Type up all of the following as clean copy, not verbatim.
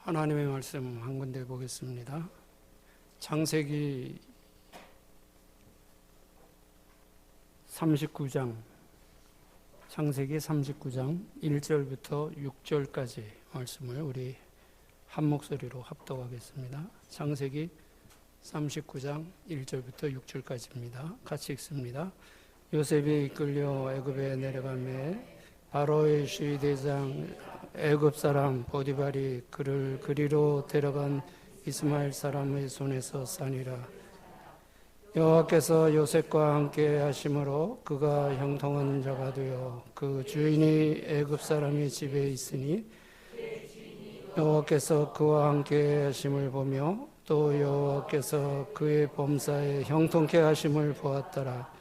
하나님의 말씀 한 군데 보겠습니다. 창세기 39장 1절부터 6절까지 말씀을 우리 한 목소리로 합독하겠습니다. 창세기 39장 1절부터 6절까지입니다. 같이 읽습니다. 요셉이 이끌려 애굽에 내려가매 바로의 시대장 애굽 사람 보디발이 그를 그리로 데려간 이스마엘 사람의 손에서 싸니라. 여호와께서 요셉과 함께 하심으로 그가 형통한 자가 되어 그 주인이 애굽 사람의 집에 있으니 여호와께서 그와 함께 하심을 보며 또 여호와께서 그의 범사에 형통케 하심을 보았더라.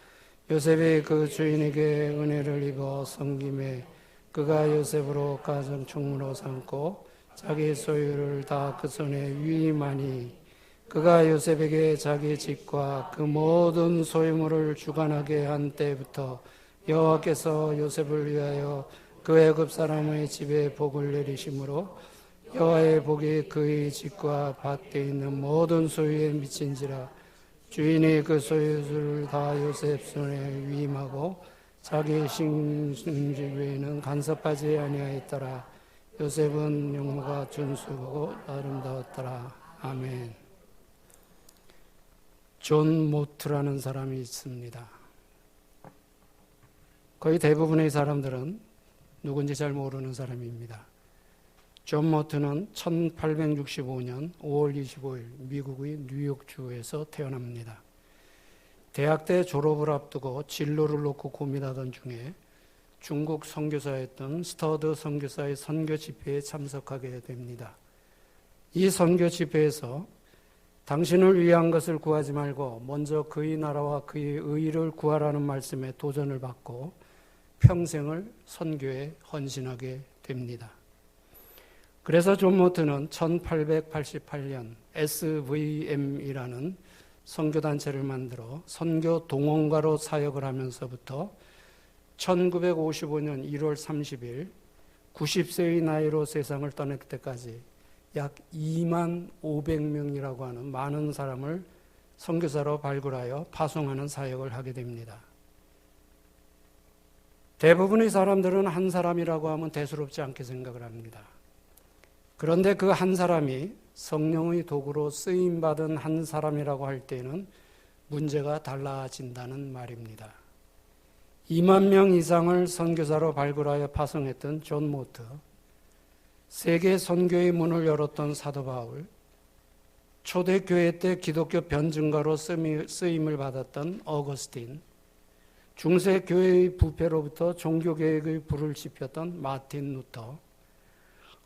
요셉이 그 주인에게 은혜를 입어 섬김에 그가 요셉으로 가정 총무로 삼고 자기 소유를 다 그 손에 위임하니 그가 요셉에게 자기 집과 그 모든 소유물을 주관하게 한 때부터 여호와께서 요셉을 위하여 그 애굽 사람의 집에 복을 내리심으로 여호와의 복이 그의 집과 밭에 있는 모든 소유에 미친지라. 주인이 그 소유를 다 요셉 손에 위임하고 자기 심지 외에는 간섭하지 아니하였더라. 요셉은 용모가 준수하고 아름다웠더라. 아멘. 존 모트라는 사람이 있습니다. 거의 대부분의 사람들은 누군지 잘 모르는 사람입니다. 존 모트는 1865년 5월 25일 미국의 뉴욕주에서 태어납니다. 대학 때 졸업을 앞두고 진로를 놓고 고민하던 중에 중국 선교사였던 스터드 선교사의 선교 집회에 참석하게 됩니다. 이 선교 집회에서 당신을 위한 것을 구하지 말고 먼저 그의 나라와 그의 의를 구하라는 말씀에 도전을 받고 평생을 선교에 헌신하게 됩니다. 그래서 존 모트는 1888년 SVM이라는 선교단체를 만들어 선교 동원가로 사역을 하면서부터 1955년 1월 30일 90세의 나이로 세상을 떠날 때까지 약 2만 500명이라고 하는 많은 사람을 선교사로 발굴하여 파송하는 사역을 하게 됩니다. 대부분의 사람들은 한 사람이라고 하면 대수롭지 않게 생각을 합니다. 그런데 그 한 사람이 성령의 도구로 쓰임받은 한 사람이라고 할 때는 문제가 달라진다는 말입니다. 2만 명 이상을 선교사로 발굴하여 파송했던 존 모트, 세계 선교의 문을 열었던 사도 바울, 초대교회 때 기독교 변증가로 쓰임을 받았던 어거스틴, 중세교회의 부패로부터 종교개혁의 불을 지폈던 마틴 루터,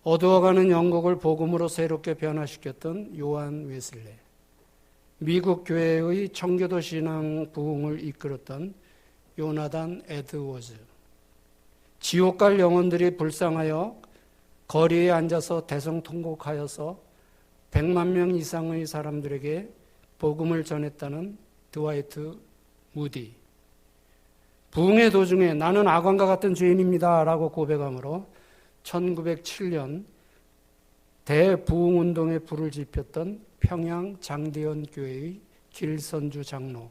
어두워가는 영국을 복음으로 새롭게 변화시켰던 요한 웨슬레, 미국 교회의 청교도 신앙 부흥을 이끌었던 요나단 에드워즈, 지옥 갈 영혼들이 불쌍하여 거리에 앉아서 대성통곡하여서 100만 명 이상의 사람들에게 복음을 전했다는 드와이트 무디, 부흥의 도중에 나는 악왕과 같은 죄인입니다 라고 고백함으로 1907년 대부흥운동에 불을 지폈던 평양 장대현 교회의 길선주 장로,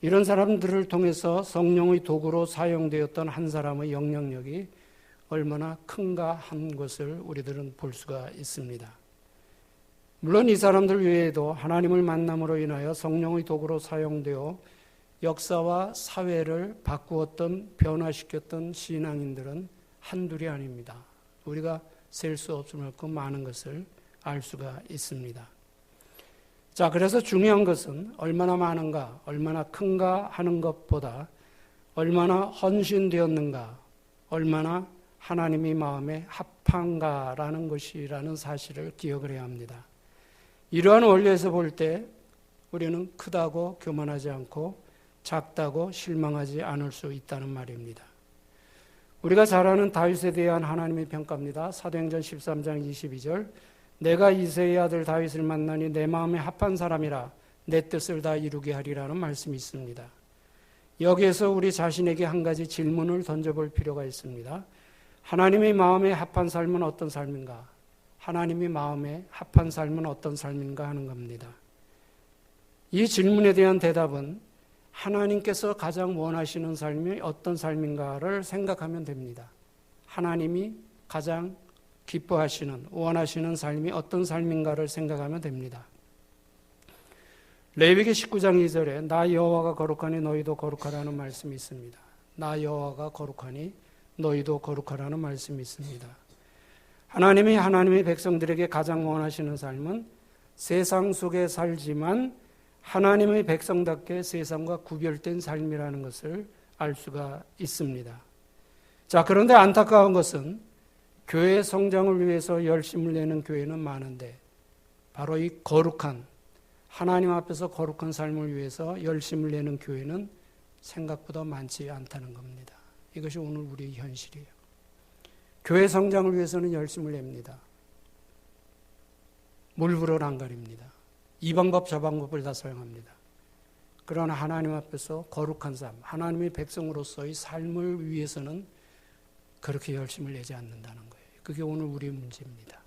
이런 사람들을 통해서 성령의 도구로 사용되었던 한 사람의 영향력이 얼마나 큰가 한 것을 우리들은 볼 수가 있습니다. 물론 이 사람들 외에도 하나님을 만남으로 인하여 성령의 도구로 사용되어 역사와 사회를 바꾸었던, 변화시켰던 신앙인들은 한둘이 아닙니다. 우리가 셀 수 없을 만큼 많은 것을 알 수가 있습니다. 자, 그래서 중요한 것은 얼마나 많은가, 얼마나 큰가 하는 것보다 얼마나 헌신되었는가, 얼마나 하나님의 마음에 합한가라는 것이라는 사실을 기억을 해야 합니다. 이러한 원리에서 볼 때 우리는 크다고 교만하지 않고 작다고 실망하지 않을 수 있다는 말입니다. 우리가 잘 아는 다윗에 대한 하나님의 평가입니다. 사도행전 13장 22절, 내가 이새의 아들 다윗을 만나니 내 마음에 합한 사람이라 내 뜻을 다 이루게 하리라는 말씀이 있습니다. 여기에서 우리 자신에게 한 가지 질문을 던져볼 필요가 있습니다. 하나님의 마음에 합한 삶은 어떤 삶인가? 하나님이 마음에 합한 삶은 어떤 삶인가 하는 겁니다. 이 질문에 대한 대답은 하나님께서 가장 원하시는 삶이 어떤 삶인가를 생각하면 됩니다. 하나님이 가장 기뻐하시는, 원하시는 삶이 어떤 삶인가를 생각하면 됩니다. 레위기 19장 2절에 나 여호와가 거룩하니 너희도 거룩하라는 말씀이 있습니다. 나 여호와가 거룩하니 너희도 거룩하라는 말씀이 있습니다. 하나님이 하나님의 백성들에게 가장 원하시는 삶은 세상 속에 살지만 하나님의 백성답게 세상과 구별된 삶이라는 것을 알 수가 있습니다. 자, 그런데 안타까운 것은 교회 성장을 위해서 열심을 내는 교회는 많은데 바로 이 거룩한, 하나님 앞에서 거룩한 삶을 위해서 열심을 내는 교회는 생각보다 많지 않다는 겁니다. 이것이 오늘 우리의 현실이에요. 교회 성장을 위해서는 열심을 냅니다. 물불을 안 가립니다. 이 방법 저 방법을 다 사용합니다. 그러나 하나님 앞에서 거룩한 삶, 하나님의 백성으로서의 삶을 위해서는 그렇게 열심을 내지 않는다는 거예요. 그게 오늘 우리의 문제입니다.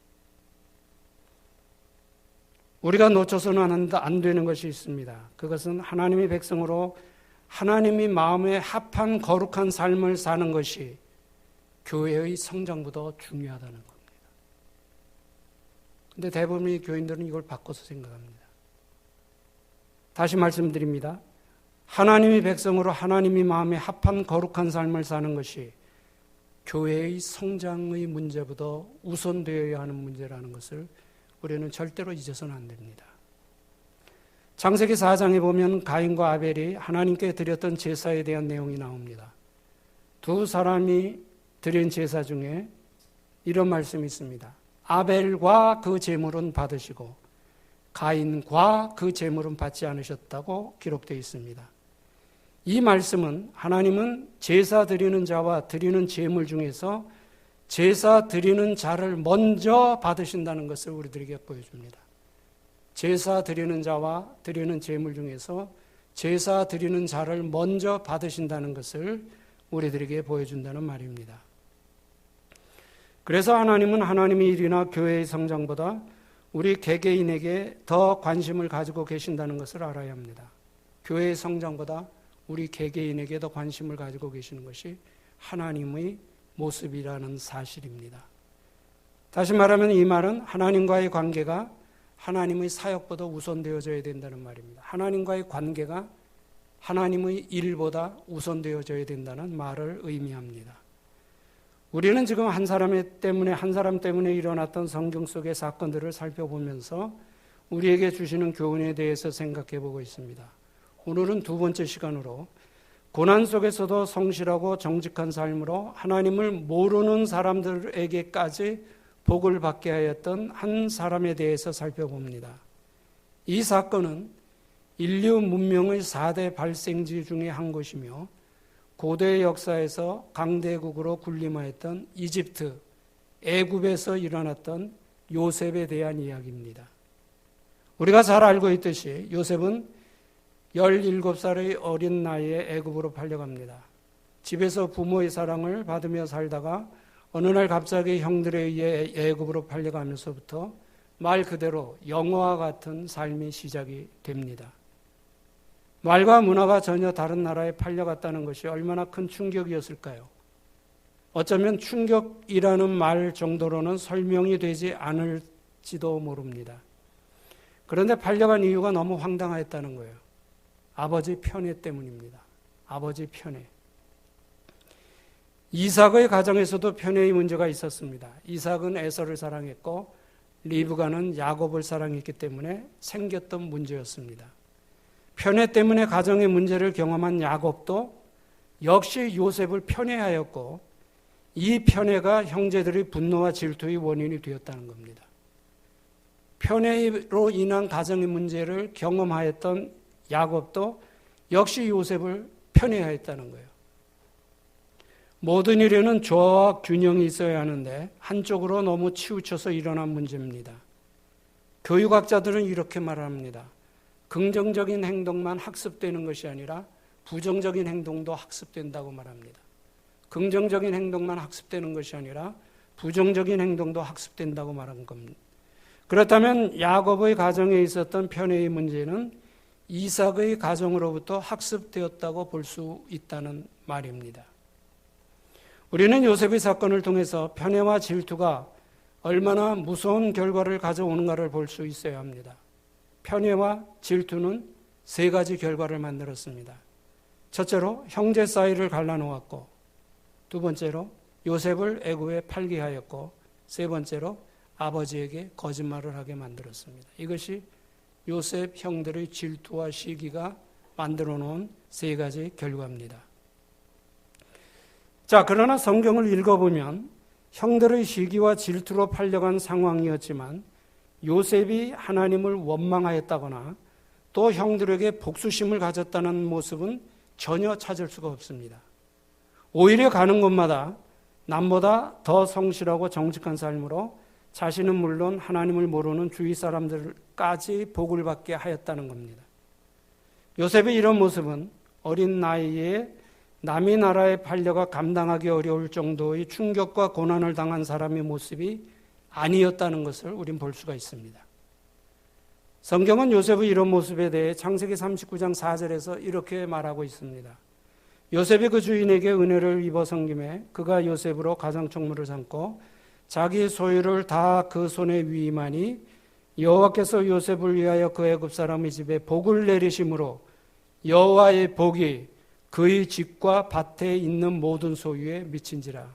우리가 놓쳐서는 안 되는 것이 있습니다. 그것은 하나님의 백성으로 하나님이 마음에 합한 거룩한 삶을 사는 것이 교회의 성장보다 중요하다는 겁니다. 그런데 대부분의 교인들은 이걸 바꿔서 생각합니다. 다시 말씀드립니다. 하나님의 백성으로 하나님이 마음에 합한 거룩한 삶을 사는 것이 교회의 성장의 문제보다 우선되어야 하는 문제라는 것을 우리는 절대로 잊어서는 안 됩니다. 창세기 4장에 보면 가인과 아벨이 하나님께 드렸던 제사에 대한 내용이 나옵니다. 두 사람이 드린 제사 중에 이런 말씀이 있습니다. 아벨과 그 제물은 받으시고 가인과 그 제물은 받지 않으셨다고 기록되어 있습니다. 이 말씀은 하나님은 제사 드리는 자와 드리는 제물 중에서 제사 드리는 자를 먼저 받으신다는 것을 우리들에게 보여줍니다. 제사 드리는 자와 드리는 제물 중에서 제사 드리는 자를 먼저 받으신다는 것을 우리들에게 보여준다는 말입니다. 그래서 하나님은 하나님의 일이나 교회의 성장보다 우리 개개인에게 더 관심을 가지고 계신다는 것을 알아야 합니다. 교회의 성장보다 우리 개개인에게 더 관심을 가지고 계시는 것이 하나님의 모습이라는 사실입니다. 다시 말하면 이 말은 하나님과의 관계가 하나님의 사역보다 우선되어져야 된다는 말입니다. 하나님과의 관계가 하나님의 일보다 우선되어져야 된다는 말을 의미합니다. 우리는 지금 한 사람 때문에 일어났던 성경 속의 사건들을 살펴보면서 우리에게 주시는 교훈에 대해서 생각해 보고 있습니다. 오늘은 두 번째 시간으로 고난 속에서도 성실하고 정직한 삶으로 하나님을 모르는 사람들에게까지 복을 받게 하였던 한 사람에 대해서 살펴봅니다. 이 사건은 인류 문명의 4대 발생지 중에 한 것이며 고대 역사에서 강대국으로 군림하였던 이집트, 애굽에서 일어났던 요셉에 대한 이야기입니다. 우리가 잘 알고 있듯이 요셉은 17살의 어린 나이에 애굽으로 팔려갑니다. 집에서 부모의 사랑을 받으며 살다가 어느 날 갑자기 형들에 의해 애굽으로 팔려가면서부터 말 그대로 영화와 같은 삶이 시작이 됩니다. 말과 문화가 전혀 다른 나라에 팔려갔다는 것이 얼마나 큰 충격이었을까요? 어쩌면 충격이라는 말 정도로는 설명이 되지 않을지도 모릅니다. 그런데 팔려간 이유가 너무 황당하였다는 거예요. 아버지 편애 때문입니다. 아버지 편애. 이삭의 가정에서도 편애의 문제가 있었습니다. 이삭은 에서를 사랑했고 리브가는 야곱을 사랑했기 때문에 생겼던 문제였습니다. 편애 때문에 가정의 문제를 경험한 야곱도 역시 요셉을 편애하였고 이 편애가 형제들의 분노와 질투의 원인이 되었다는 겁니다. 편애로 인한 가정의 문제를 경험하였던 야곱도 역시 요셉을 편애하였다는 거예요. 모든 일에는 조화와 균형이 있어야 하는데 한쪽으로 너무 치우쳐서 일어난 문제입니다. 교육학자들은 이렇게 말합니다. 긍정적인 행동만 학습되는 것이 아니라 부정적인 행동도 학습된다고 말합니다. 긍정적인 행동만 학습되는 것이 아니라 부정적인 행동도 학습된다고 말한 겁니다. 그렇다면 야곱의 가정에 있었던 편애의 문제는 이삭의 가정으로부터 학습되었다고 볼 수 있다는 말입니다. 우리는 요셉의 사건을 통해서 편애와 질투가 얼마나 무서운 결과를 가져오는가를 볼 수 있어야 합니다. 편애와 질투는 세 가지 결과를 만들었습니다. 첫째로 형제 사이를 갈라놓았고, 두 번째로 요셉을 애굽에 팔게 하였고, 세 번째로 아버지에게 거짓말을 하게 만들었습니다. 이것이 요셉 형들의 질투와 시기가 만들어 놓은 세 가지 결과입니다. 자, 그러나 성경을 읽어보면 형들의 시기와 질투로 팔려간 상황이었지만 요셉이 하나님을 원망하였다거나 또 형들에게 복수심을 가졌다는 모습은 전혀 찾을 수가 없습니다. 오히려 가는 곳마다 남보다 더 성실하고 정직한 삶으로 자신은 물론 하나님을 모르는 주위 사람들까지 복을 받게 하였다는 겁니다. 요셉의 이런 모습은 어린 나이에 남의 나라에 팔려가 감당하기 어려울 정도의 충격과 고난을 당한 사람의 모습이 아니었다는 것을 우린 볼 수가 있습니다. 성경은 요셉의 이런 모습에 대해 창세기 39장 4절에서 이렇게 말하고 있습니다. 요셉이 그 주인에게 은혜를 입어 섬김에 그가 요셉으로 가장 총무를 삼고 자기 소유를 다 그 손에 위임하니 여호와께서 요셉을 위하여 그 애굽 사람의 집에 복을 내리심으로 여호와의 복이 그의 집과 밭에 있는 모든 소유에 미친지라.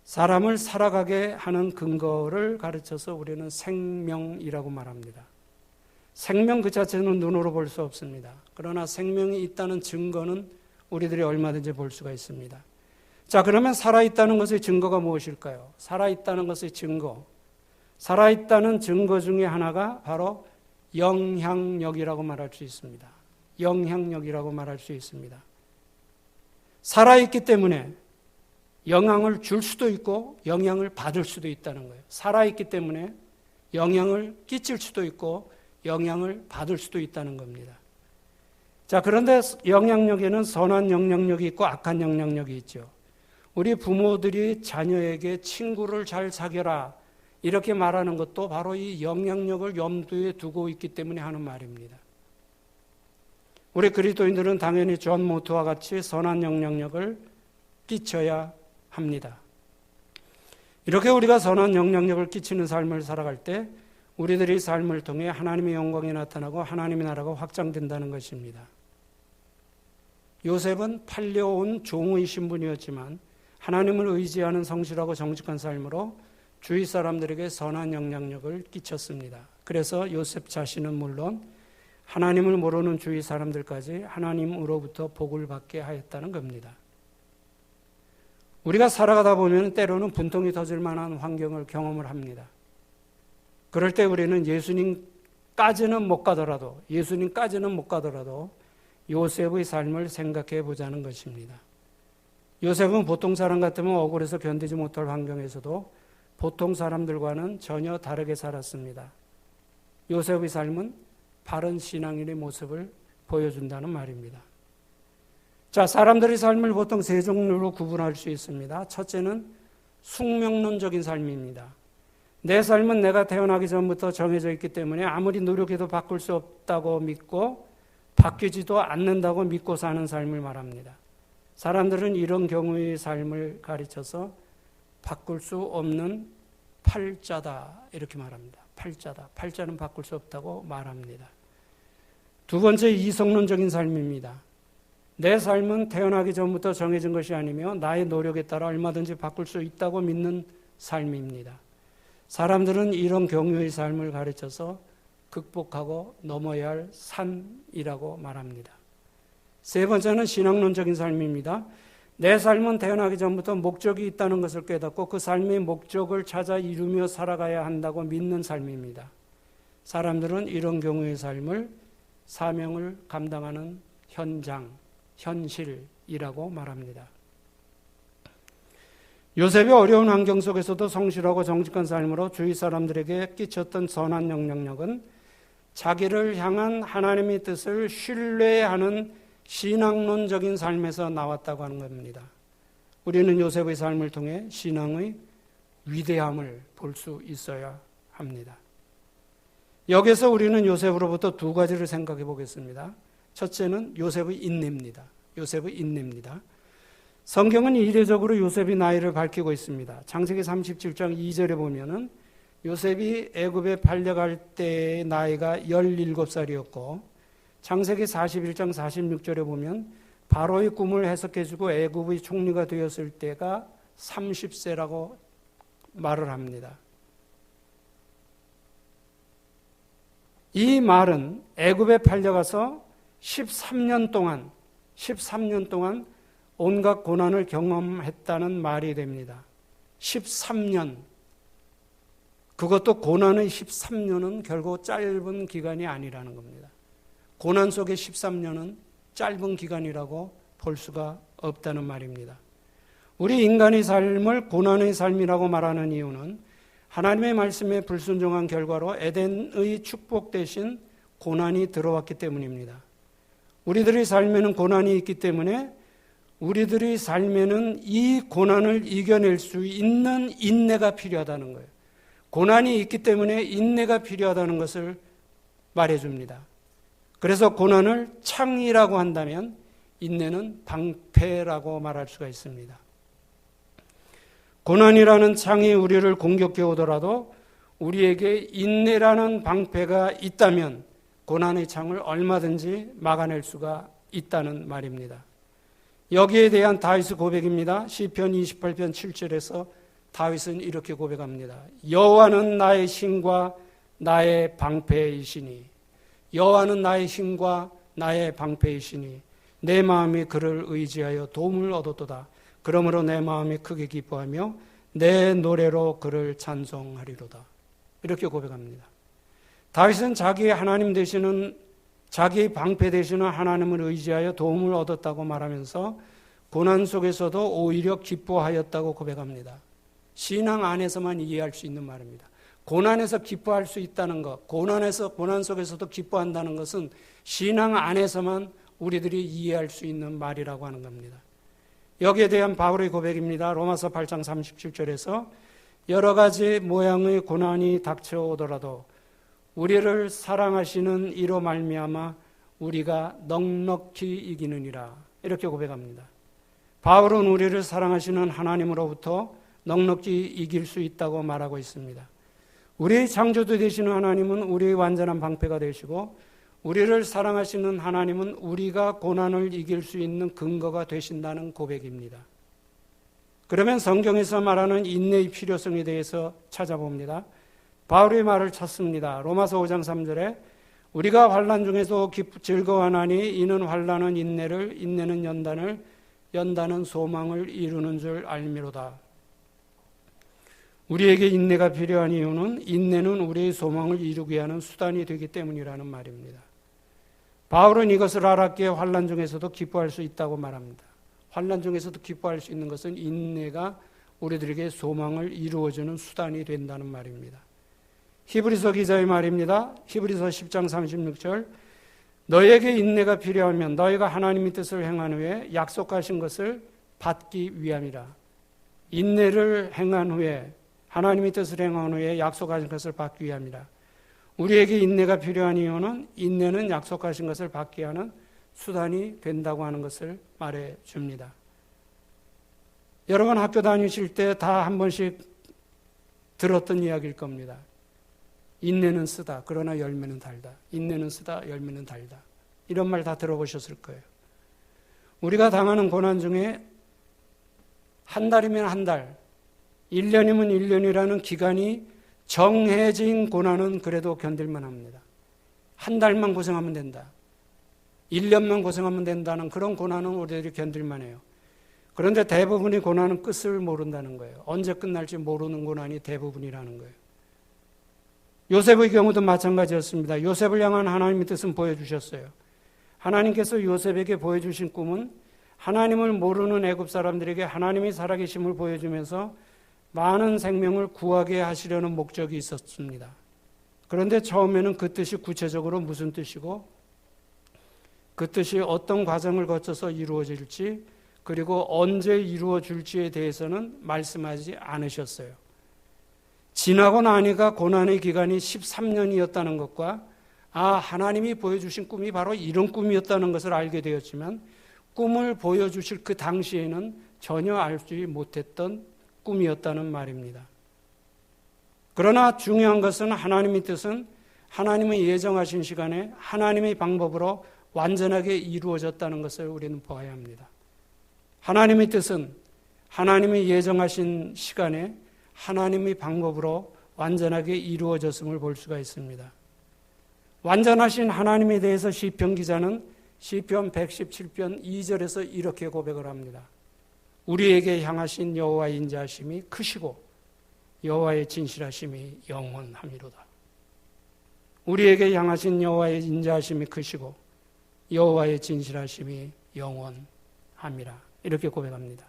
사람을 살아가게 하는 근거를 가르쳐서 우리는 생명이라고 말합니다. 생명 그 자체는 눈으로 볼 수 없습니다. 그러나 생명이 있다는 증거는 우리들이 얼마든지 볼 수가 있습니다. 자, 그러면 살아있다는 것의 증거가 무엇일까요? 살아있다는 것의 증거. 살아있다는 증거 중에 하나가 바로 영향력이라고 말할 수 있습니다. 영향력이라고 말할 수 있습니다. 살아있기 때문에 영향을 줄 수도 있고 영향을 받을 수도 있다는 거예요. 살아있기 때문에 영향을 끼칠 수도 있고 영향을 받을 수도 있다는 겁니다. 자, 그런데 영향력에는 선한 영향력이 있고 악한 영향력이 있죠. 우리 부모들이 자녀에게 친구를 잘 사귀어라 이렇게 말하는 것도 바로 이 영향력을 염두에 두고 있기 때문에 하는 말입니다. 우리 그리스도인들은 당연히 존 모트와 같이 선한 영향력을 끼쳐야 합니다. 이렇게 우리가 선한 영향력을 끼치는 삶을 살아갈 때 우리들의 삶을 통해 하나님의 영광이 나타나고 하나님의 나라가 확장된다는 것입니다. 요셉은 팔려온 종의 신분이었지만 하나님을 의지하는 성실하고 정직한 삶으로 주위 사람들에게 선한 영향력을 끼쳤습니다. 그래서 요셉 자신은 물론 하나님을 모르는 주위 사람들까지 하나님으로부터 복을 받게 하였다는 겁니다. 우리가 살아가다 보면 때로는 분통이 터질 만한 환경을 경험을 합니다. 그럴 때 우리는 예수님까지는 못 가더라도 요셉의 삶을 생각해 보자는 것입니다. 요셉은 보통 사람 같으면 억울해서 견디지 못할 환경에서도 보통 사람들과는 전혀 다르게 살았습니다. 요셉의 삶은 바른 신앙인의 모습을 보여준다는 말입니다. 자, 사람들의 삶을 보통 세 종류로 구분할 수 있습니다. 첫째는 숙명론적인 삶입니다. 내 삶은 내가 태어나기 전부터 정해져 있기 때문에 아무리 노력해도 바꿀 수 없다고 믿고 바뀌지도 않는다고 믿고 사는 삶을 말합니다. 사람들은 이런 경우의 삶을 가르쳐서 바꿀 수 없는 팔자다 이렇게 말합니다. 팔자는 바꿀 수 없다고 말합니다. 두 번째, 이성론적인 삶입니다. 내 삶은 태어나기 전부터 정해진 것이 아니며 나의 노력에 따라 얼마든지 바꿀 수 있다고 믿는 삶입니다. 사람들은 이런 경우의 삶을 가르쳐서 극복하고 넘어야 할 산이라고 말합니다. 세 번째는 신앙론적인 삶입니다. 내 삶은 태어나기 전부터 목적이 있다는 것을 깨닫고 그 삶의 목적을 찾아 이루며 살아가야 한다고 믿는 삶입니다. 사람들은 이런 경우의 삶을 사명을 감당하는 현장, 현실이라고 말합니다. 요셉이 어려운 환경 속에서도 성실하고 정직한 삶으로 주위 사람들에게 끼쳤던 선한 영향력은 자기를 향한 하나님의 뜻을 신뢰하는 신앙론적인 삶에서 나왔다고 하는 겁니다. 우리는 요셉의 삶을 통해 신앙의 위대함을 볼 수 있어야 합니다. 여기서 우리는 요셉으로부터 두 가지를 생각해 보겠습니다. 첫째는 요셉의 인내입니다. 요셉의 인내입니다. 성경은 이례적으로 요셉의 나이를 밝히고 있습니다. 창세기 37장 2절에 보면은 요셉이 애굽에 팔려갈 때의 나이가 17살이었고 창세기 41장 46절에 보면 바로의 꿈을 해석해주고 애굽의 총리가 되었을 때가 30세라고 말을 합니다. 이 말은 애굽에 팔려가서 13년 동안 온갖 고난을 경험했다는 말이 됩니다. 13년. 그것도 고난의 13년은 결국 짧은 기간이 아니라는 겁니다. 고난 속의 13년은 짧은 기간이라고 볼 수가 없다는 말입니다. 우리 인간의 삶을 고난의 삶이라고 말하는 이유는 하나님의 말씀에 불순종한 결과로 에덴의 축복 대신 고난이 들어왔기 때문입니다. 우리들의 삶에는 고난이 있기 때문에 우리들의 삶에는 이 고난을 이겨낼 수 있는 인내가 필요하다는 거예요. 고난이 있기 때문에 인내가 필요하다는 것을 말해줍니다. 그래서 고난을 창이라고 한다면 인내는 방패라고 말할 수가 있습니다. 고난이라는 창이 우리를 공격해 오더라도 우리에게 인내라는 방패가 있다면 고난의 창을 얼마든지 막아낼 수가 있다는 말입니다. 여기에 대한 다윗의 고백입니다. 시편 28편 7절에서 다윗은 이렇게 고백합니다. 여호와는 나의 신과 나의 방패이시니 여호와는 나의 신과 나의 방패이시니 내 마음이 그를 의지하여 도움을 얻었도다. 그러므로 내 마음이 크게 기뻐하며 내 노래로 그를 찬송하리로다. 이렇게 고백합니다. 다윗은 자기의 하나님 되시는 자기의 방패 되시는 하나님을 의지하여 도움을 얻었다고 말하면서 고난 속에서도 오히려 기뻐하였다고 고백합니다. 신앙 안에서만 이해할 수 있는 말입니다. 고난에서 기뻐할 수 있다는 것, 고난 속에서도 기뻐한다는 것은 신앙 안에서만 우리들이 이해할 수 있는 말이라고 하는 겁니다. 여기에 대한 바울의 고백입니다. 로마서 8장 37절에서 여러 가지 모양의 고난이 닥쳐오더라도 우리를 사랑하시는 이로 말미암아 우리가 넉넉히 이기느니라. 이렇게 고백합니다. 바울은 우리를 사랑하시는 하나님으로부터 넉넉히 이길 수 있다고 말하고 있습니다. 우리의 창조주 되시는 하나님은 우리의 완전한 방패가 되시고 우리를 사랑하시는 하나님은 우리가 고난을 이길 수 있는 근거가 되신다는 고백입니다. 그러면 성경에서 말하는 인내의 필요성에 대해서 찾아봅니다. 바울의 말을 찾습니다. 로마서 5장 3절에 우리가 환난 중에서 즐거워하나니 이는 환난은 인내를, 인내는 연단을, 연단은 소망을 이루는 줄 알미로다. 우리에게 인내가 필요한 이유는 인내는 우리의 소망을 이루게 하는 수단이 되기 때문이라는 말입니다. 바울은 이것을 알았기에 환난 중에서도 기뻐할 수 있다고 말합니다. 환난 중에서도 기뻐할 수 있는 것은 인내가 우리들에게 소망을 이루어주는 수단이 된다는 말입니다. 히브리서 기자의 말입니다. 히브리서 10장 36절 너에게 인내가 필요하면 너희가 하나님의 뜻을 행한 후에 약속하신 것을 받기 위함이라. 인내를 행한 후에 하나님의 뜻을 행한 후에 약속하신 것을 받기 위함이라. 우리에게 인내가 필요한 이유는 인내는 약속하신 것을 받게 하는 수단이 된다고 하는 것을 말해 줍니다. 여러분 학교 다니실 때 다 한 번씩 들었던 이야기일 겁니다. 인내는 쓰다. 그러나 열매는 달다. 인내는 쓰다. 열매는 달다. 이런 말 다 들어보셨을 거예요. 우리가 당하는 고난 중에 한 달이면 한 달, 1년이면 1년이라는 기간이 정해진 고난은 그래도 견딜만 합니다. 한 달만 고생하면 된다. 1년만 고생하면 된다는 그런 고난은 우리들이 견딜만 해요. 그런데 대부분의 고난은 끝을 모른다는 거예요. 언제 끝날지 모르는 고난이 대부분이라는 거예요. 요셉의 경우도 마찬가지였습니다. 요셉을 향한 하나님의 뜻은 보여주셨어요. 하나님께서 요셉에게 보여주신 꿈은 하나님을 모르는 애굽 사람들에게 하나님의 살아계심을 보여주면서 많은 생명을 구하게 하시려는 목적이 있었습니다. 그런데 처음에는 그 뜻이 구체적으로 무슨 뜻이고 그 뜻이 어떤 과정을 거쳐서 이루어질지 그리고 언제 이루어질지에 대해서는 말씀하지 않으셨어요. 지나고 나니까 고난의 기간이 13년이었다는 것과 하나님이 보여주신 꿈이 바로 이런 꿈이었다는 것을 알게 되었지만 꿈을 보여주실 그 당시에는 전혀 알지 못했던 꿈이었다는 말입니다. 그러나 중요한 것은 하나님의 뜻은 하나님의 예정하신 시간에 하나님의 방법으로 완전하게 이루어졌다는 것을 우리는 보아야 합니다. 하나님의 뜻은 하나님의 예정하신 시간에 하나님의 방법으로 완전하게 이루어졌음을 볼 수가 있습니다. 완전하신 하나님에 대해서 시편 기자는 시편 117편 2절에서 이렇게 고백을 합니다. 우리에게 향하신 여호와의 인자하심이 크시고 여호와의 진실하심이 영원함이로다. 우리에게 향하신 여호와의 인자하심이 크시고 여호와의 진실하심이 영원함이라. 이렇게 고백합니다.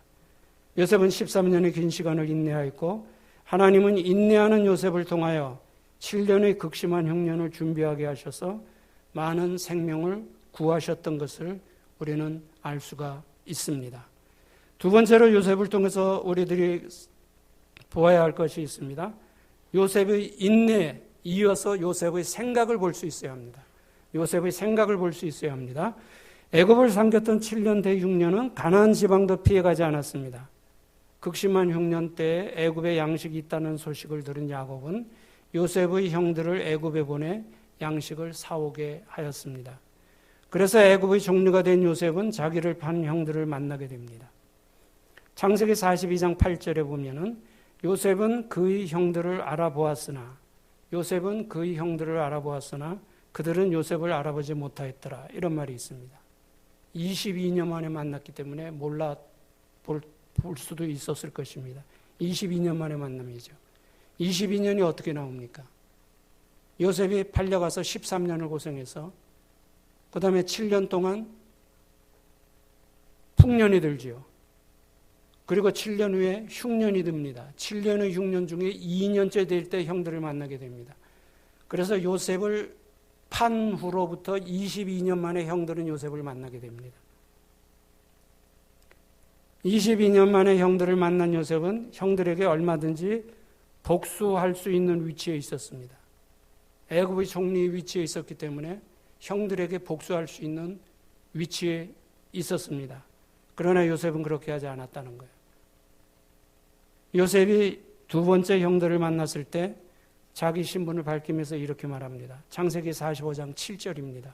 요셉은 13년의 긴 시간을 인내하였고 하나님은 인내하는 요셉을 통하여 7년의 극심한 흉년을 준비하게 하셔서 많은 생명을 구하셨던 것을 우리는 알 수가 있습니다. 두 번째로 요셉을 통해서 우리들이 보아야 할 것이 있습니다. 요셉의 인내에 이어서 요셉의 생각을 볼 수 있어야 합니다. 요셉의 생각을 볼 수 있어야 합니다. 애굽을 삼켰던 7년 대6년은 가나안 지방도 피해가지 않았습니다. 극심한 흉년 때에 애굽에 양식이 있다는 소식을 들은 야곱은 요셉의 형들을 애굽에 보내 양식을 사오게 하였습니다. 그래서 애굽의 종류가 된 요셉은 자기를 판 형들을 만나게 됩니다. 창세기 42장 8절에 보면은 요셉은 그의 형들을 알아보았으나 그들은 요셉을 알아보지 못하였더라. 이런 말이 있습니다. 22년 만에 만났기 때문에 몰라 볼 수도 있었을 것입니다. 22년 만에 만남이죠. 22년이 어떻게 나옵니까? 요셉이 팔려가서 13년을 고생해서 그 다음에 7년 동안 풍년이 들지요. 그리고 7년 후에 흉년이 듭니다. 7년의 흉년 중에 2년째 될 때 형들을 만나게 됩니다. 그래서 요셉을 판 후로부터 22년 만에 형들은 요셉을 만나게 됩니다. 22년 만에 형들을 만난 요셉은 형들에게 얼마든지 복수할 수 있는 위치에 있었습니다. 애굽의 총리 위치에 있었기 때문에 형들에게 복수할 수 있는 위치에 있었습니다. 그러나 요셉은 그렇게 하지 않았다는 거예요. 요셉이 두 번째 형들을 만났을 때 자기 신분을 밝히면서 이렇게 말합니다. 창세기 45장 7절입니다.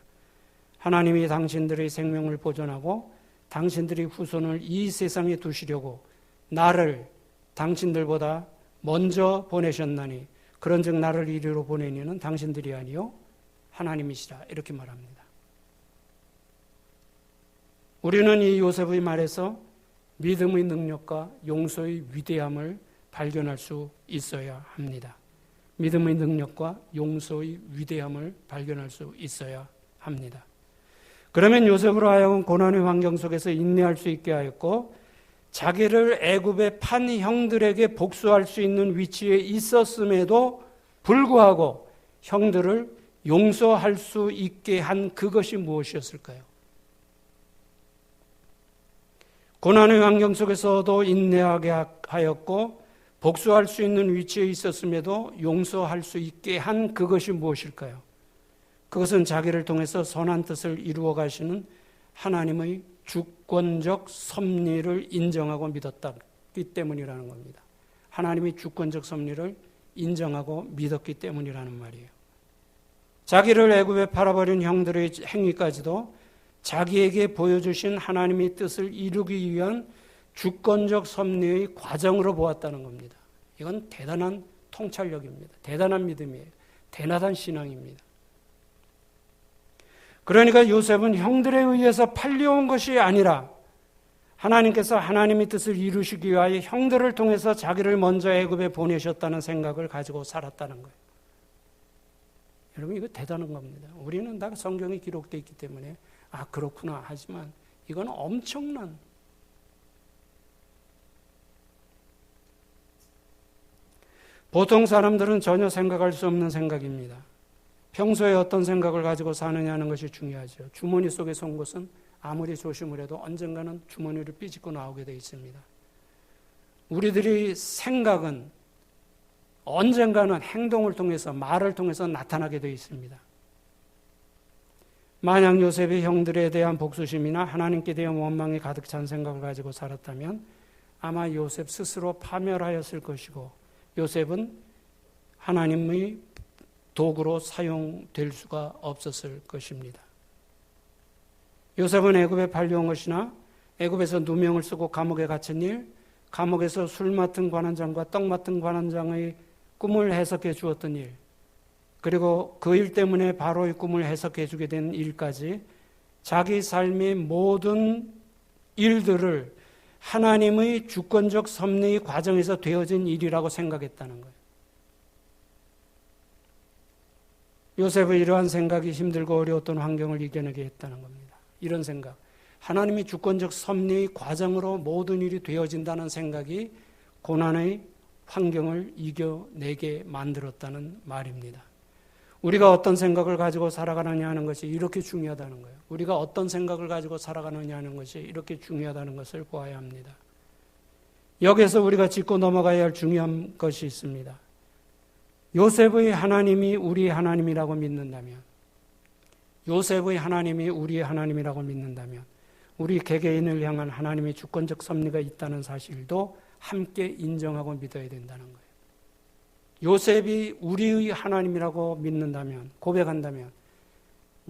하나님이 당신들의 생명을 보존하고 당신들의 후손을 이 세상에 두시려고 나를 당신들보다 먼저 보내셨나니 그런즉 나를 이리로 보낸 이는 당신들이 아니요 하나님이시라. 이렇게 말합니다. 우리는 이 요셉의 말에서 믿음의 능력과 용서의 위대함을 발견할 수 있어야 합니다. 믿음의 능력과 용서의 위대함을 발견할 수 있어야 합니다. 그러면 요셉으로 하여금 고난의 환경 속에서 인내할 수 있게 하였고 자기를 애굽의 판 형들에게 복수할 수 있는 위치에 있었음에도 불구하고 형들을 용서할 수 있게 한 그것이 무엇이었을까요? 고난의 환경 속에서도 인내하게 하였고 복수할 수 있는 위치에 있었음에도 용서할 수 있게 한 그것이 무엇일까요? 그것은 자기를 통해서 선한 뜻을 이루어 가시는 하나님의 주권적 섭리를 인정하고 믿었기 때문이라는 겁니다. 하나님의 주권적 섭리를 인정하고 믿었기 때문이라는 말이에요. 자기를 애굽에 팔아버린 형들의 행위까지도 자기에게 보여주신 하나님의 뜻을 이루기 위한 주권적 섭리의 과정으로 보았다는 겁니다. 이건 대단한 통찰력입니다. 대단한 믿음이에요. 대단한 신앙입니다. 그러니까 요셉은 형들에 의해서 팔려온 것이 아니라 하나님께서 하나님의 뜻을 이루시기 위하여 형들을 통해서 자기를 먼저 애굽에 보내셨다는 생각을 가지고 살았다는 거예요. 여러분 이거 대단한 겁니다. 우리는 다 성경에 기록되어 있기 때문에 그렇구나 하지만 이건 엄청난 보통 사람들은 전혀 생각할 수 없는 생각입니다. 평소에 어떤 생각을 가지고 사느냐는 것이 중요하죠. 주머니 속에 쏜 것은 아무리 조심을 해도 언젠가는 주머니를 삐집고 나오게 되어 있습니다. 우리들이 생각은 언젠가는 행동을 통해서, 말을 통해서 나타나게 되어 있습니다. 만약 요셉의 형들에 대한 복수심이나 하나님께 대한 원망이 가득 찬 생각을 가지고 살았다면 아마 요셉 스스로 파멸하였을 것이고, 요셉은 하나님의 도구로 사용될 수가 없었을 것입니다. 요셉은 애굽에 팔려온 것이나 애굽에서 누명을 쓰고 감옥에 갇힌 일, 감옥에서 술 맡은 관원장과 떡 맡은 관원장의 꿈을 해석해 주었던 일, 그리고 그 일 때문에 바로의 꿈을 해석해 주게 된 일까지 자기 삶의 모든 일들을 하나님의 주권적 섭리의 과정에서 되어진 일이라고 생각했다는 거예요. 요셉의 이러한 생각이 힘들고 어려웠던 환경을 이겨내게 했다는 겁니다. 이런 생각, 하나님의 주권적 섭리의 과정으로 모든 일이 되어진다는 생각이 고난의 환경을 이겨내게 만들었다는 말입니다. 우리가 어떤 생각을 가지고 살아가느냐 하는 것이 이렇게 중요하다는 거예요. 우리가 어떤 생각을 가지고 살아가느냐 하는 것이 이렇게 중요하다는 것을 보아야 합니다. 여기서 우리가 짚고 넘어가야 할 중요한 것이 있습니다. 요셉의 하나님이 우리의 하나님이라고 믿는다면, 요셉의 하나님이 우리의 하나님이라고 믿는다면 우리 개개인을 향한 하나님의 주권적 섭리가 있다는 사실도 함께 인정하고 믿어야 된다는 거예요. 요셉이 우리의 하나님이라고 믿는다면, 고백한다면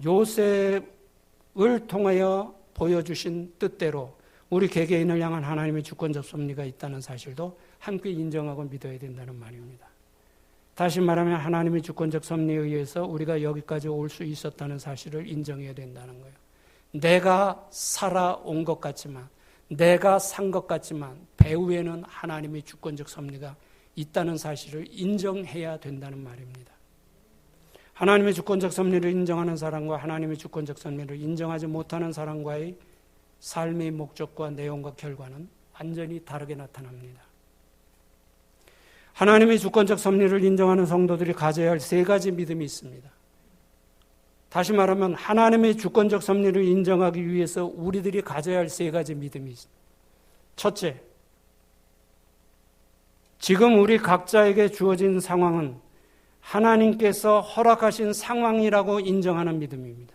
요셉을 통하여 보여주신 뜻대로 우리 개개인을 향한 하나님의 주권적 섭리가 있다는 사실도 함께 인정하고 믿어야 된다는 말입니다. 다시 말하면 하나님의 주권적 섭리에 의해서 우리가 여기까지 올 수 있었다는 사실을 인정해야 된다는 거예요. 내가 살아온 것 같지만, 내가 산 것 같지만 배후에는 하나님의 주권적 섭리가 있다는 사실을 인정해야 된다는 말입니다. 하나님의 주권적 섭리를 인정하는 사람과 하나님의 주권적 섭리를 인정하지 못하는 사람과의 삶의 목적과 내용과 결과는 완전히 다르게 나타납니다. 하나님의 주권적 섭리를 인정하는 성도들이 가져야 할 세 가지 믿음이 있습니다. 다시 말하면 하나님의 주권적 섭리를 인정하기 위해서 우리들이 가져야 할 세 가지 믿음이 있습니다. 첫째, 지금 우리 각자에게 주어진 상황은 하나님께서 허락하신 상황이라고 인정하는 믿음입니다.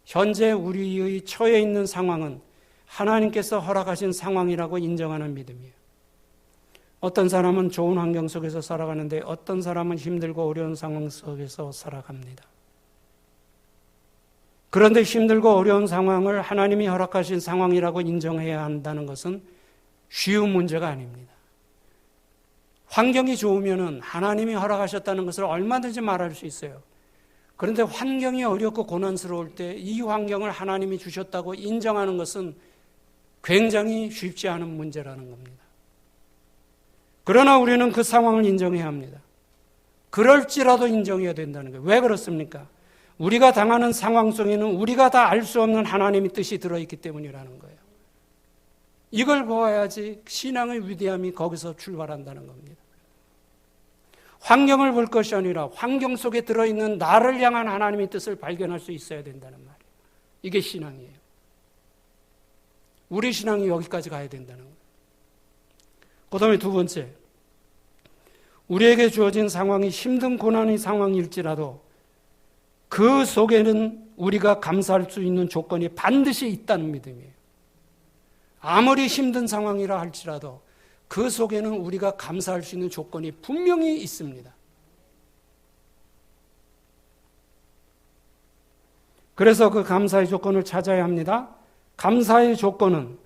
현재 우리의 처해 있는 상황은 하나님께서 허락하신 상황이라고 인정하는 믿음이에요. 어떤 사람은 좋은 환경 속에서 살아가는데 어떤 사람은 힘들고 어려운 상황 속에서 살아갑니다. 그런데 힘들고 어려운 상황을 하나님이 허락하신 상황이라고 인정해야 한다는 것은 쉬운 문제가 아닙니다. 환경이 좋으면 하나님이 허락하셨다는 것을 얼마든지 말할 수 있어요. 그런데 환경이 어렵고 고난스러울 때 이 환경을 하나님이 주셨다고 인정하는 것은 굉장히 쉽지 않은 문제라는 겁니다. 그러나 우리는 그 상황을 인정해야 합니다. 그럴지라도 인정해야 된다는 거예요. 왜 그렇습니까? 우리가 당하는 상황 속에는 우리가 다 알 수 없는 하나님의 뜻이 들어있기 때문이라는 거예요. 이걸 보아야지 신앙의 위대함이 거기서 출발한다는 겁니다. 환경을 볼 것이 아니라 환경 속에 들어있는 나를 향한 하나님의 뜻을 발견할 수 있어야 된다는 말이에요. 이게 신앙이에요. 우리 신앙이 여기까지 가야 된다는 거예요. 그 다음에 두 번째, 우리에게 주어진 상황이 힘든 고난의 상황일지라도 그 속에는 우리가 감사할 수 있는 조건이 반드시 있다는 믿음이에요. 아무리 힘든 상황이라 할지라도 그 속에는 우리가 감사할 수 있는 조건이 분명히 있습니다. 그래서 그 감사의 조건을 찾아야 합니다. 감사의 조건은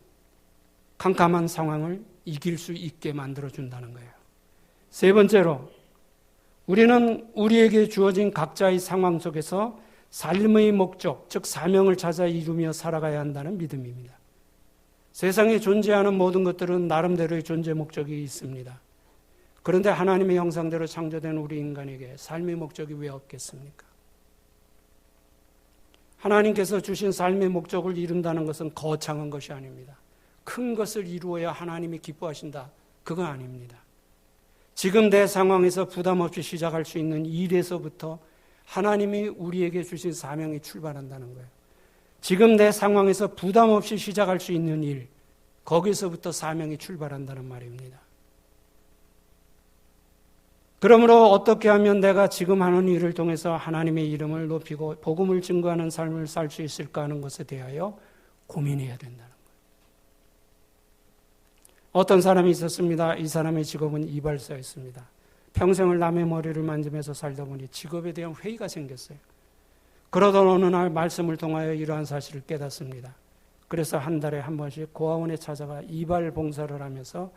캄캄한 상황을 이길 수 있게 만들어준다는 거예요. 세 번째로, 우리는 우리에게 주어진 각자의 상황 속에서 삶의 목적, 즉 사명을 찾아 이루며 살아가야 한다는 믿음입니다. 세상에 존재하는 모든 것들은 나름대로의 존재 목적이 있습니다. 그런데 하나님의 형상대로 창조된 우리 인간에게 삶의 목적이 왜 없겠습니까? 하나님께서 주신 삶의 목적을 이룬다는 것은 거창한 것이 아닙니다. 큰 것을 이루어야 하나님이 기뻐하신다. 그거 아닙니다. 지금 내 상황에서 부담 없이 시작할 수 있는 일에서부터 하나님이 우리에게 주신 사명이 출발한다는 거예요. 지금 내 상황에서 부담 없이 시작할 수 있는 일, 거기서부터 사명이 출발한다는 말입니다. 그러므로 어떻게 하면 내가 지금 하는 일을 통해서 하나님의 이름을 높이고 복음을 증거하는 삶을 살 수 있을까 하는 것에 대하여 고민해야 된다는 거예요. 어떤 사람이 있었습니다. 이 사람의 직업은 이발사였습니다. 평생을 남의 머리를 만지면서 살다 보니 직업에 대한 회의가 생겼어요. 그러던 어느 날 말씀을 통하여 이러한 사실을 깨닫습니다. 그래서 한 달에 한 번씩 고아원에 찾아가 이발 봉사를 하면서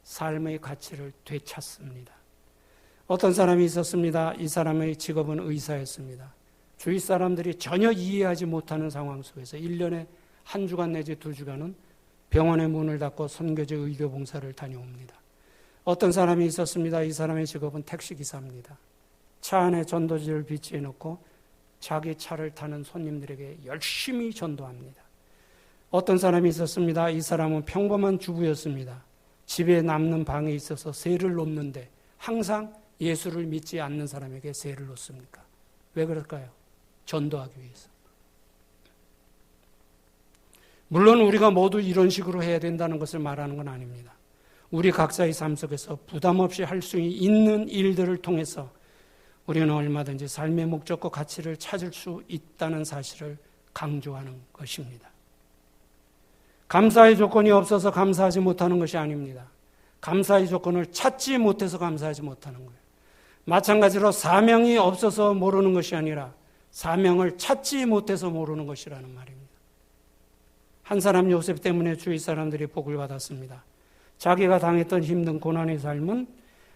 삶의 가치를 되찾습니다. 어떤 사람이 있었습니다. 이 사람의 직업은 의사였습니다. 주위 사람들이 전혀 이해하지 못하는 상황 속에서 1년에 한 주간 내지 2주간은 병원의 문을 닫고 선교제 의료 봉사를 다녀옵니다. 어떤 사람이 있었습니다. 이 사람의 직업은 택시기사입니다. 차 안에 전도지를 비치해 놓고 자기 차를 타는 손님들에게 열심히 전도합니다. 어떤 사람이 있었습니다. 이 사람은 평범한 주부였습니다. 집에 남는 방에 있어서 세를 놓는데 항상 예수를 믿지 않는 사람에게 세를 놓습니까? 왜 그럴까요? 전도하기 위해서. 물론 우리가 모두 이런 식으로 해야 된다는 것을 말하는 건 아닙니다. 우리 각자의 삶 속에서 부담 없이 할 수 있는 일들을 통해서 우리는 얼마든지 삶의 목적과 가치를 찾을 수 있다는 사실을 강조하는 것입니다. 감사의 조건이 없어서 감사하지 못하는 것이 아닙니다. 감사의 조건을 찾지 못해서 감사하지 못하는 거예요. 마찬가지로 사명이 없어서 모르는 것이 아니라 사명을 찾지 못해서 모르는 것이라는 말입니다. 한 사람 요셉 때문에 주위 사람들이 복을 받았습니다. 자기가 당했던 힘든 고난의 삶은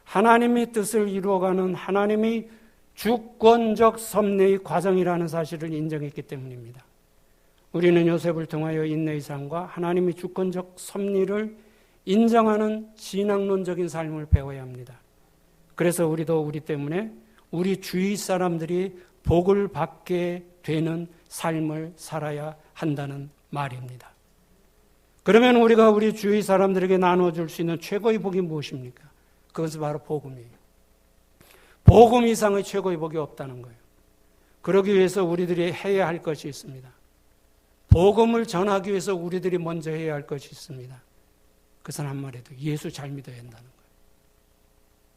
하나님의 뜻을 이루어가는 하나님의 주권적 섭리의 과정이라는 사실을 인정했기 때문입니다. 우리는 요셉을 통하여 인내의 삶과 하나님의 주권적 섭리를 인정하는 신앙론적인 삶을 배워야 합니다. 그래서 우리도 우리 때문에 우리 주위 사람들이 복을 받게 되는 삶을 살아야 한다는 말입니다. 그러면 우리가 우리 주위 사람들에게 나눠줄 수 있는 최고의 복이 무엇입니까? 그것은 바로 복음이에요. 복음 이상의 최고의 복이 없다는 거예요. 그러기 위해서 우리들이 해야 할 것이 있습니다. 복음을 전하기 위해서 우리들이 먼저 해야 할 것이 있습니다. 그것은 한마디로 예수 잘 믿어야 한다는 거예요.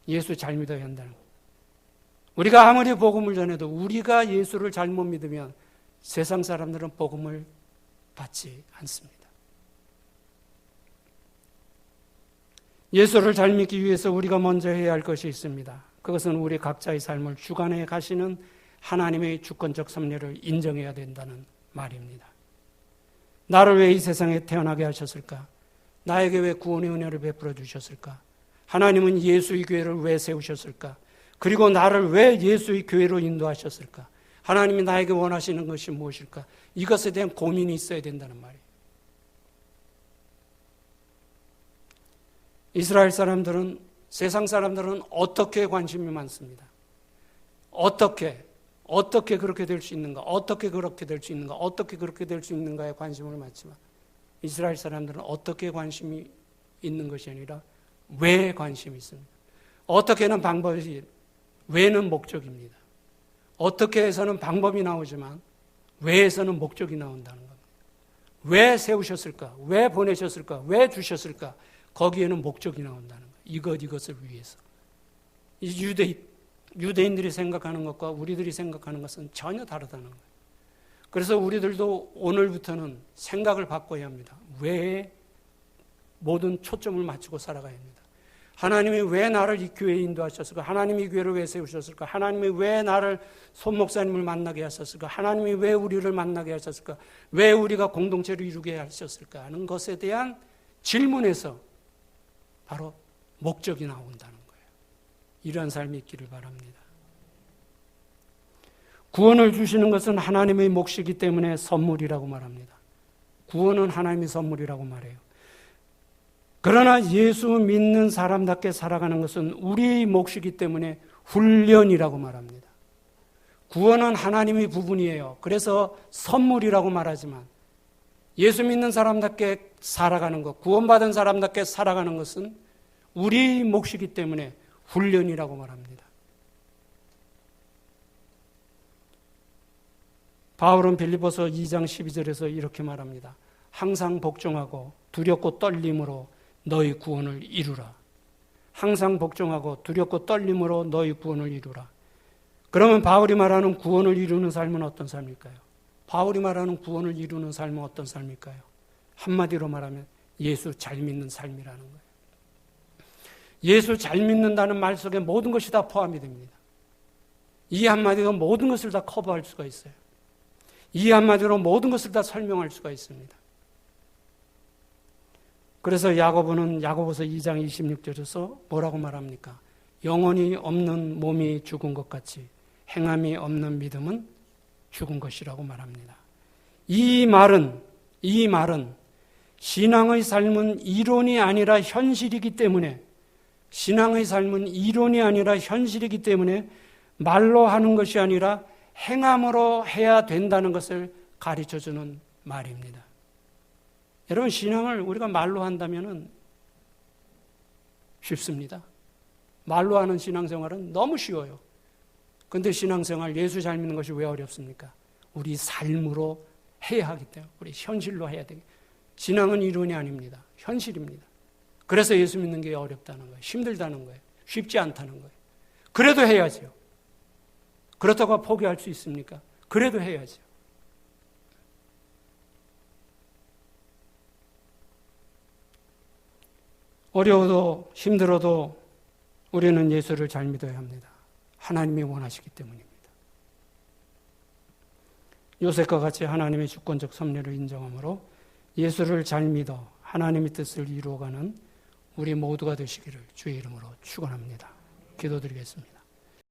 예수 잘 믿어야 한다는 거예요. 우리가 아무리 복음을 전해도 우리가 예수를 잘못 믿으면 세상 사람들은 복음을 받지 않습니다. 예수를 잘 믿기 위해서 우리가 먼저 해야 할 것이 있습니다. 그것은 우리 각자의 삶을 주관해 가시는 하나님의 주권적 섭리를 인정해야 된다는 말입니다. 나를 왜 이 세상에 태어나게 하셨을까? 나에게 왜 구원의 은혜를 베풀어 주셨을까? 하나님은 예수의 교회를 왜 세우셨을까? 그리고 나를 왜 예수의 교회로 인도하셨을까? 하나님이 나에게 원하시는 것이 무엇일까? 이것에 대한 고민이 있어야 된다는 말이에요. 이스라엘 사람들은, 세상 사람들은 어떻게 관심이 많습니다. 어떻게 그렇게 될 수 있는가? 어떻게 그렇게 될 수 있는가? 어떻게 그렇게 될 수 있는가에 관심을 많지만 이스라엘 사람들은 어떻게 관심이 있는 것이 아니라 왜 관심이 있습니다. 어떻게는 방법이, 왜는 목적입니다. 어떻게 해서는 방법이 나오지만 왜에서는 목적이 나온다는 겁니다. 왜 세우셨을까? 왜 보내셨을까? 왜 주셨을까? 거기에는 목적이 나온다는 거예요. 이것을 위해서. 이 유대인들이 생각하는 것과 우리들이 생각하는 것은 전혀 다르다는 거예요. 그래서 우리들도 오늘부터는 생각을 바꿔야 합니다. 왜 모든 초점을 맞추고 살아가야 합니다. 하나님이 왜 나를 이 교회에 인도하셨을까? 하나님이 이 교회를 왜 세우셨을까? 하나님이 왜 나를 손 목사님을 만나게 하셨을까? 하나님이 왜 우리를 만나게 하셨을까? 왜 우리가 공동체를 이루게 하셨을까? 하는 것에 대한 질문에서 바로 목적이 나온다는 거예요. 이러한 삶이 있기를 바랍니다. 구원을 주시는 것은 하나님의 몫이기 때문에 선물이라고 말합니다. 구원은 하나님의 선물이라고 말해요. 그러나 예수 믿는 사람답게 살아가는 것은 우리의 몫이기 때문에 훈련이라고 말합니다. 구원은 하나님의 부분이에요. 그래서 선물이라고 말하지만 예수 믿는 사람답게 살아가는 것, 구원받은 사람답게 살아가는 것은 우리의 몫이기 때문에 훈련이라고 말합니다. 바울은 빌립보서 2장 12절에서 이렇게 말합니다. 항상 복종하고 두렵고 떨림으로 너희 구원을 이루라. 항상 복종하고 두렵고 떨림으로 너희 구원을 이루라. 그러면 바울이 말하는 구원을 이루는 삶은 어떤 삶일까요? 바울이 말하는 구원을 이루는 삶은 어떤 삶일까요? 한마디로 말하면 예수 잘 믿는 삶이라는 거예요. 예수 잘 믿는다는 말 속에 모든 것이 다 포함이 됩니다. 이 한마디로 모든 것을 다 커버할 수가 있어요. 이 한마디로 모든 것을 다 설명할 수가 있습니다. 그래서 야고보는 야고보서 2장 26절에서 뭐라고 말합니까? 영혼이 없는 몸이 죽은 것 같이 행함이 없는 믿음은 죽은 것이라고 말합니다. 이 말은 신앙의 삶은 이론이 아니라 현실이기 때문에 신앙의 삶은 이론이 아니라 현실이기 때문에 말로 하는 것이 아니라 행함으로 해야 된다는 것을 가르쳐주는 말입니다. 여러분, 신앙을 우리가 말로 한다면 쉽습니다. 말로 하는 신앙생활은 너무 쉬워요. 그런데 신앙생활, 예수 잘 믿는 것이 왜 어렵습니까? 우리 삶으로 해야 하기 때문에, 우리 현실로 해야 되기. 신앙은 이론이 아닙니다. 현실입니다. 그래서 예수 믿는 게 어렵다는 거예요. 힘들다는 거예요. 쉽지 않다는 거예요. 그래도 해야죠. 그렇다고 포기할 수 있습니까? 그래도 해야죠. 어려워도 힘들어도 우리는 예수를 잘 믿어야 합니다. 하나님이 원하시기 때문입니다. 요셉과 같이 하나님의 주권적 섭리를 인정함으로 예수를 잘 믿어 하나님의 뜻을 이루어가는 우리 모두가 되시기를 주의 이름으로 축원합니다. 기도드리겠습니다.